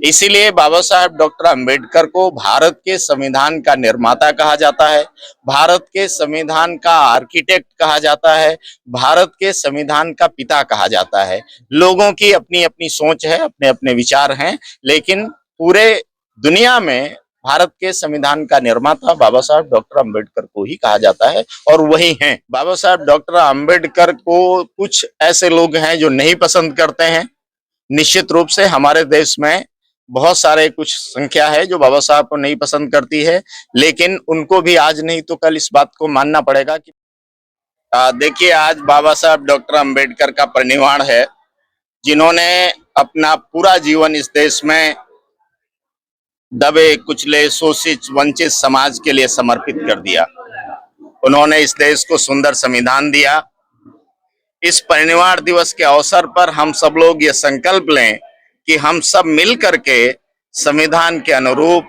इसीलिए बाबा साहब डॉक्टर अंबेडकर को भारत के संविधान का निर्माता कहा जाता है, भारत के संविधान का आर्किटेक्ट कहा जाता है, भारत के संविधान का पिता कहा जाता है। लोगों की अपनी अपनी सोच है, अपने अपने विचार हैं, लेकिन पूरे दुनिया में भारत के संविधान का निर्माता बाबा साहब डॉक्टर अंबेडकर को ही कहा जाता है और वही हैं। बाबा साहब डॉक्टर अंबेडकर को कुछ ऐसे लोग हैं जो नहीं पसंद करते हैं। निश्चित रूप से हमारे देश में बहुत सारे कुछ संख्या है जो बाबा साहब को नहीं पसंद करती है, लेकिन उनको भी आज नहीं तो कल इस बात को मानना पड़ेगा कि देखिए, आज बाबा साहब डॉक्टर अंबेडकर का परिनिर्वाण है, जिन्होंने अपना पूरा जीवन इस देश में दबे कुचले शोषित वंचित समाज के लिए समर्पित कर दिया। उन्होंने इस देश को सुंदर संविधान दिया। इस परिनिर्वाण दिवस के अवसर पर हम सब लोग ये संकल्प लें कि हम सब मिल करके संविधान के अनुरूप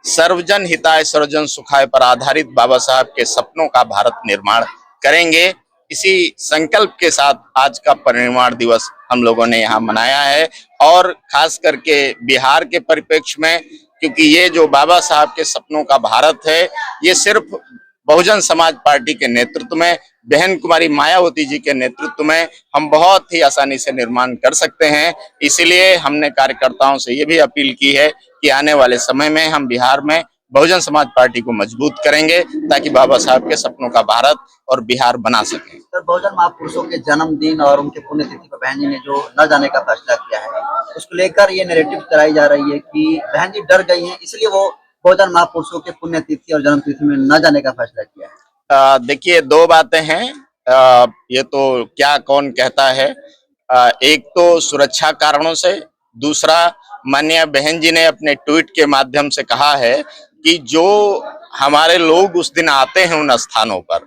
सर्वजन हिताय सर्वजन सुखाय पर आधारित बाबा साहब के सपनों का भारत निर्माण करेंगे। इसी संकल्प के साथ आज का परिनिर्वाण दिवस हम लोगों ने यहाँ मनाया है और खास करके बिहार के परिप्रेक्ष्य में, क्योंकि ये जो बाबा साहब के सपनों का भारत है, ये सिर्फ बहुजन समाज पार्टी के नेतृत्व में, बहन कुमारी मायावती जी के नेतृत्व में हम बहुत ही आसानी से निर्माण कर सकते हैं। इसीलिए हमने कार्यकर्ताओं से ये भी अपील की है कि आने वाले समय में हम बिहार में बहुजन समाज पार्टी को मजबूत करेंगे ताकि बाबा साहब के सपनों का भारत और बिहार बना सकें। सर, बहुजन महापुरुषों के जन्मदिन और उनके पुण्यतिथि पर बहन जी ने जो न जाने का फैसला किया है, उसको लेकर ये नैरेटिव चलाई जा रही है कि बहन जी डर गई हैं, इसलिए वो बहुजन महापुरुषों के पुण्यतिथि और जन्मतिथि में न जाने का फैसला किया है। देखिए, दो बातें हैं। ये तो क्या कौन कहता है, एक तो सुरक्षा कारणों से, दूसरा माननीय बहन जी ने अपने ट्वीट के माध्यम से कहा है कि जो हमारे लोग उस दिन आते हैं उन स्थानों पर,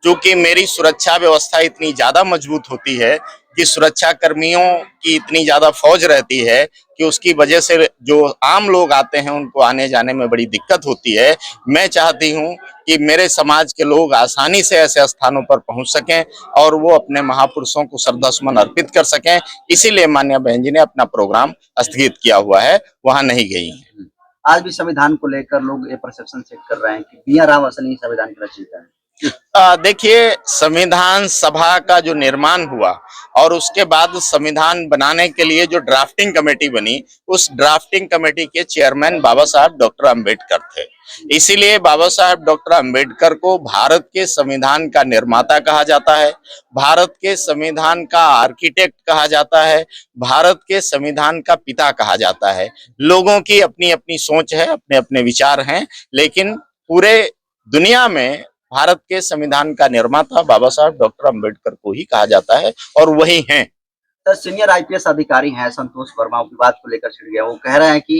क्योंकि मेरी सुरक्षा व्यवस्था इतनी ज्यादा मजबूत होती है कि सुरक्षा कर्मियों की इतनी ज्यादा फौज रहती है कि उसकी वजह से जो आम लोग आते हैं उनको आने जाने में बड़ी दिक्कत होती है। मैं चाहती हूं कि मेरे समाज के लोग आसानी से ऐसे स्थानों पर पहुंच सकें और वो अपने महापुरुषों को श्रद्धासुमन अर्पित कर सकें। इसीलिए माननीय बहन जी ने अपना प्रोग्राम स्थगित किया हुआ है, वहां नहीं गई हैं। आज भी संविधान को लेकर लोग ये परसेप्शन सेट कर रहे हैं कि बी आर राव असली संविधान के रचयिता है। देखिए, संविधान सभा का जो निर्माण हुआ और उसके बाद संविधान बनाने के लिए जो ड्राफ्टिंग कमेटी बनी, उस ड्राफ्टिंग कमेटी के चेयरमैन बाबा साहब डॉक्टर अंबेडकर थे। इसीलिए बाबा साहब डॉक्टर अंबेडकर को भारत के संविधान का निर्माता कहा जाता है, भारत के संविधान का आर्किटेक्ट कहा जाता है, भारत के संविधान का पिता कहा जाता है। लोगों की अपनी अपनी सोच है, अपने अपने विचार हैं, लेकिन पूरे दुनिया में भारत के संविधान का निर्माता बाबा साहब डॉक्टर अंबेडकर को ही कहा जाता है और वही हैं। सर, सीनियर आईपीएस अधिकारी हैं संतोष वर्मा, विवाद को लेकर छिड़ गया। वो कह रहे हैं कि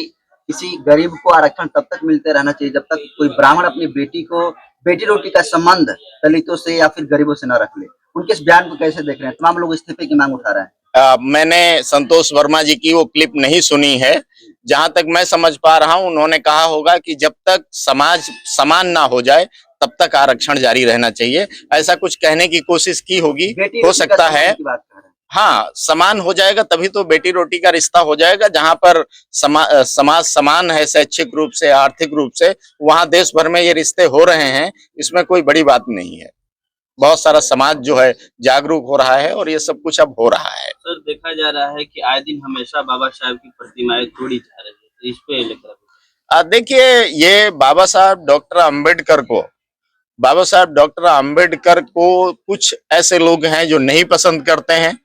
किसी गरीब को आरक्षण तब तक मिलते रहना चाहिए जब तक कोई ब्राह्मण अपनी बेटी को बेटी रोटी का संबंध दलितों से या फिर गरीबों से न रख ले। उनके इस बयान को कैसे देख रहे हैं? तमाम लोग इस्तीफे की मांग उठा रहे हैं। मैंने संतोष वर्मा जी की वो क्लिप नहीं सुनी है। जहां तक मैं समझ पा रहा हूं, उन्होंने कहा होगा कि जब तक समाज समान ना हो जाए तब तक आरक्षण जारी रहना चाहिए, ऐसा कुछ कहने की कोशिश की होगी, हो सकता है। हाँ, समान हो जाएगा तभी तो बेटी रोटी का रिश्ता हो जाएगा। जहां पर समाज समान है शैक्षिक रूप से, आर्थिक रूप से, वहां देश भर में ये रिश्ते हो रहे हैं, इसमें कोई बड़ी बात नहीं है। बहुत सारा समाज जो है जागरूक हो रहा है और ये सब कुछ अब हो रहा है। सर, देखा जा रहा है कि आए दिन हमेशा बाबा साहब की प्रतिमाएं तोड़ी जा रही है, तो इस पे लेकर देखिए, ये बाबा साहब डॉक्टर अंबेडकर को कुछ ऐसे लोग हैं जो नहीं पसंद करते हैं।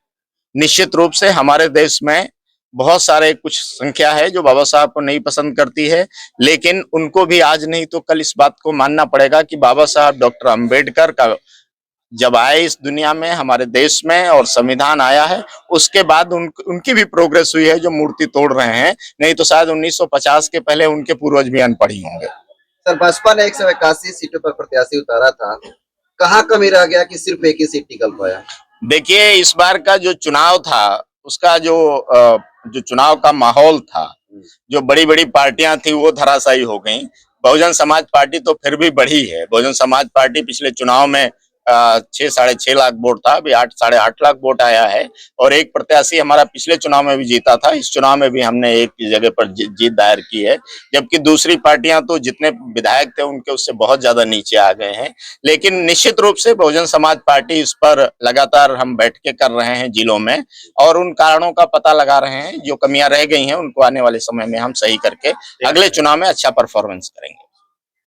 निश्चित रूप से हमारे देश में बहुत सारे कुछ संख्या है जो बाबा साहब को नहीं पसंद करती है, लेकिन उनको भी आज नहीं तो कल इस बात को मानना पड़ेगा कि बाबा साहब डॉक्टर अंबेडकर का जब आए इस दुनिया में, हमारे देश में, और संविधान आया है, उसके बाद उनकी भी प्रोग्रेस हुई है जो मूर्ति तोड़ रहे हैं। नहीं तो शायद 1950 के पहले उनके पूर्वज भी अनपढ़ ही होंगे। सर, भाजपा ने 181 सीटों पर प्रत्याशी उतारा था, कहाँ कमी रह गया कि सिर्फ एक ही सीट निकल पाया? देखिए, इस बार का जो चुनाव था, उसका जो चुनाव का माहौल था, जो बड़ी बड़ी पार्टियां थी वो धराशायी हो गई। बहुजन समाज पार्टी तो फिर भी बढ़ी है। बहुजन समाज पार्टी पिछले चुनाव में 6 साढ़े 6 लाख वोट था, अभी 8 साढ़े 8 लाख वोट आया है। और एक प्रत्याशी हमारा पिछले चुनाव में भी जीता था, इस चुनाव में भी हमने एक जगह पर जीत दायर की है, जबकि दूसरी पार्टियां तो जितने विधायक थे उनके उससे बहुत ज्यादा नीचे आ गए हैं। लेकिन निश्चित रूप से बहुजन समाज पार्टी इस पर लगातार हम बैठकें कर रहे हैं जिलों में, और उन कारणों का पता लगा रहे हैं, जो कमियां रह गई हैं उनको आने वाले समय में हम सही करके अगले चुनाव में अच्छा परफॉर्मेंस करेंगे।